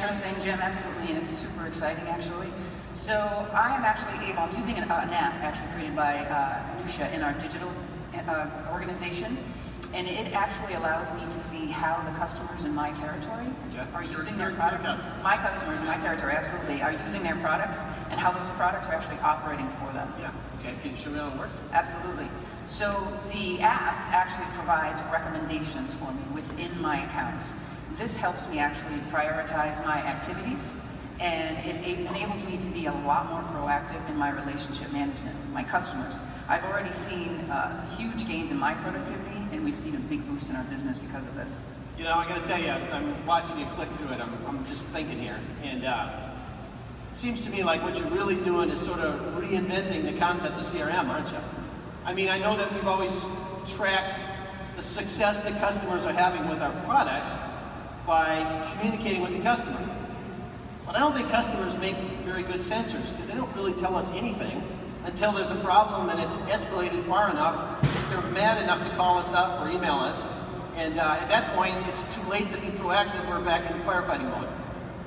sure thing, Jim, absolutely, and it's super exciting, actually. So I am actually able, I'm using an app actually created by Anusha in our digital organization, and it actually allows me to see how the customers in my territory are using their products. My customers in my territory, absolutely, are using their products, and how those products are actually operating for them. Yeah, okay, can you show me how it works? Absolutely. So the app actually provides recommendations for me within my accounts. This helps me actually prioritize my activities, and it enables me to be a lot more proactive in my relationship management with my customers. I've already seen huge gains in my productivity, and we've seen a big boost in our business because of this. You know, I got to tell you, as I'm watching you click through it, I'm just thinking here, and it seems to me like what you're really doing is sort of reinventing the concept of CRM, aren't you? I mean, I know that we've always tracked the success that customers are having with our products by communicating with the customer. But I don't think customers make very good sensors because they don't really tell us anything until there's a problem and it's escalated far enough that they're mad enough to call us up or email us. And at that point, it's too late to be proactive. We're back in firefighting mode.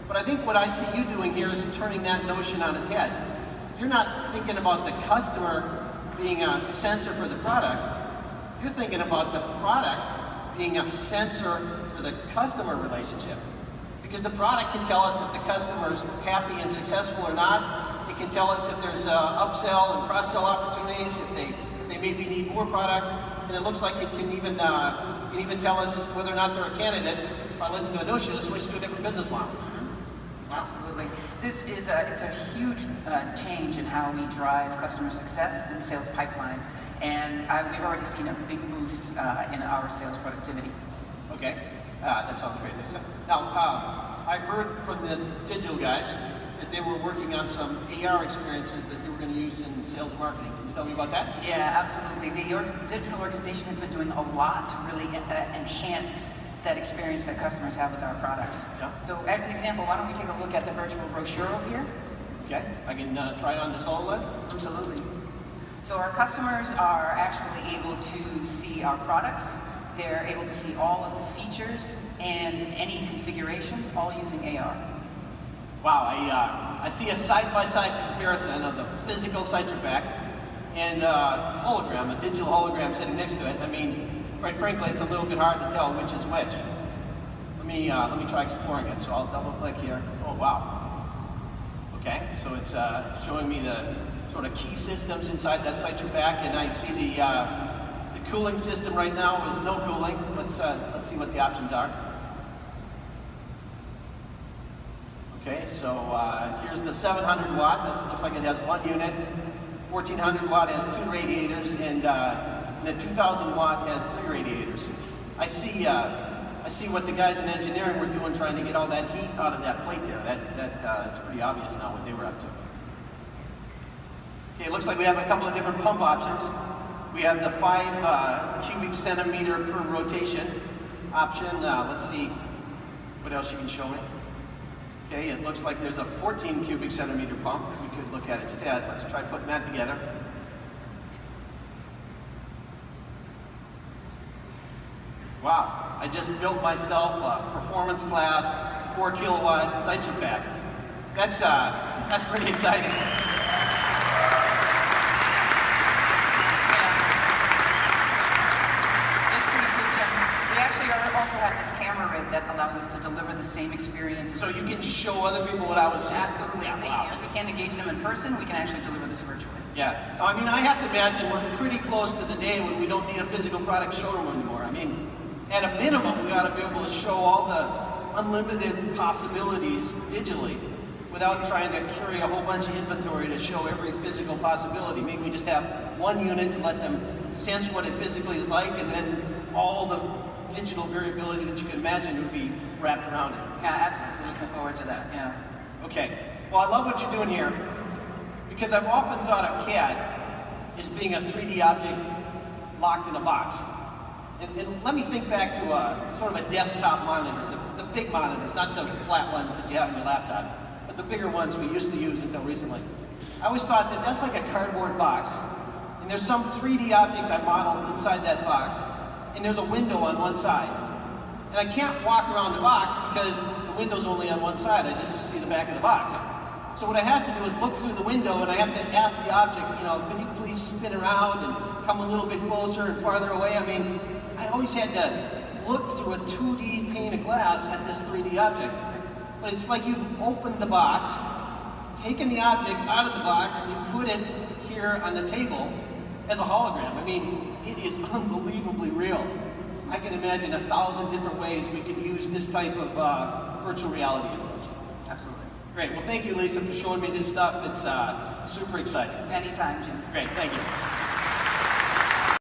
But I think what I see you doing here is turning that notion on its head. You're not thinking about the customer being a sensor for the product. You're thinking about the product being a sensor for the customer relationship. Because the product can tell us if the customer's happy and successful or not. It can tell us if there's upsell and cross-sell opportunities, if they maybe need more product. And it looks like it can even tell us whether or not they're a candidate, if I listen to Anusha, to switch to a different business model. Absolutely. This is it's a huge change in how we drive customer success and sales pipeline, and we've already seen a big boost in our sales productivity. Okay, that sounds great, Lisa. Now, I heard from the digital guys that they were working on some AR experiences that they were going to use in sales and marketing. Can you tell me about that? Yeah, absolutely. The digital organization has been doing a lot to really enhance that experience that customers have with our products. Yeah. So as an example, why don't we take a look at the virtual brochure over here? Okay, I can try on this HoloLens? Absolutely. So our customers are actually able to see our products. They're able to see all of the features and any configurations, all using AR. Wow, I see a side-by-side comparison of the physical CytraPack and a hologram, a digital hologram sitting next to it. I mean, quite frankly, it's a little bit hard to tell which is which. Let me try exploring it. So I'll double-click here. Oh, wow. Okay, so it's showing me the sort of key systems inside that CytraPack, and I see the cooling system right now is no cooling. Let's see what the options are. Okay, so here's the 700 watt. This looks like it has one unit. 1400 watt has two radiators, and the 2000 watt has three radiators. I see what the guys in engineering were doing, trying to get all that heat out of that plate there. That is pretty obvious now what they were up to. Okay, it looks like we have a couple of different pump options. We have the 5 cubic centimeter per rotation option. Let's see what else you can show me. Okay, it looks like there's a 14 cubic centimeter pump we could look at instead. Let's try putting that together. Wow, I just built myself a performance class 4 kilowatt CytraPack. That's pretty exciting. Also have this camera rig that allows us to deliver the same experience. So you can show other people what I was seeing? Absolutely. Yeah, if we can't engage them in person, we can actually deliver this virtually. Yeah. I mean, I have to imagine we're pretty close to the day when we don't need a physical product showroom anymore. I mean, at a minimum, we ought to be able to show all the unlimited possibilities digitally without trying to carry a whole bunch of inventory to show every physical possibility. Maybe we just have one unit to let them sense what it physically is like, and then all the digital variability that you can imagine would be wrapped around it. Yeah, absolutely. Looking forward to that, yeah. Okay. Well, I love what you're doing here because I've often thought of CAD as being a 3D object locked in a box. And let me think back to sort of a desktop monitor, the big monitors, not the flat ones that you have on your laptop, but the bigger ones we used to use until recently. I always thought that that's like a cardboard box, and there's some 3D object I modeled inside that box, and there's a window on one side. And I can't walk around the box because the window's only on one side. I just see the back of the box. So what I have to do is look through the window, and I have to ask the object, you know, can you please spin around and come a little bit closer and farther away? I mean, I always had to look through a 2D pane of glass at this 3D object. But it's like you've opened the box, taken the object out of the box, and you put it here on the table as a hologram. I mean, it is unbelievably real. I can imagine 1,000 different ways we could use this type of virtual reality approach. Absolutely. Great. Well, thank you, Lisa, for showing me this stuff. It's super exciting. Anytime, Jim. Great. Thank you.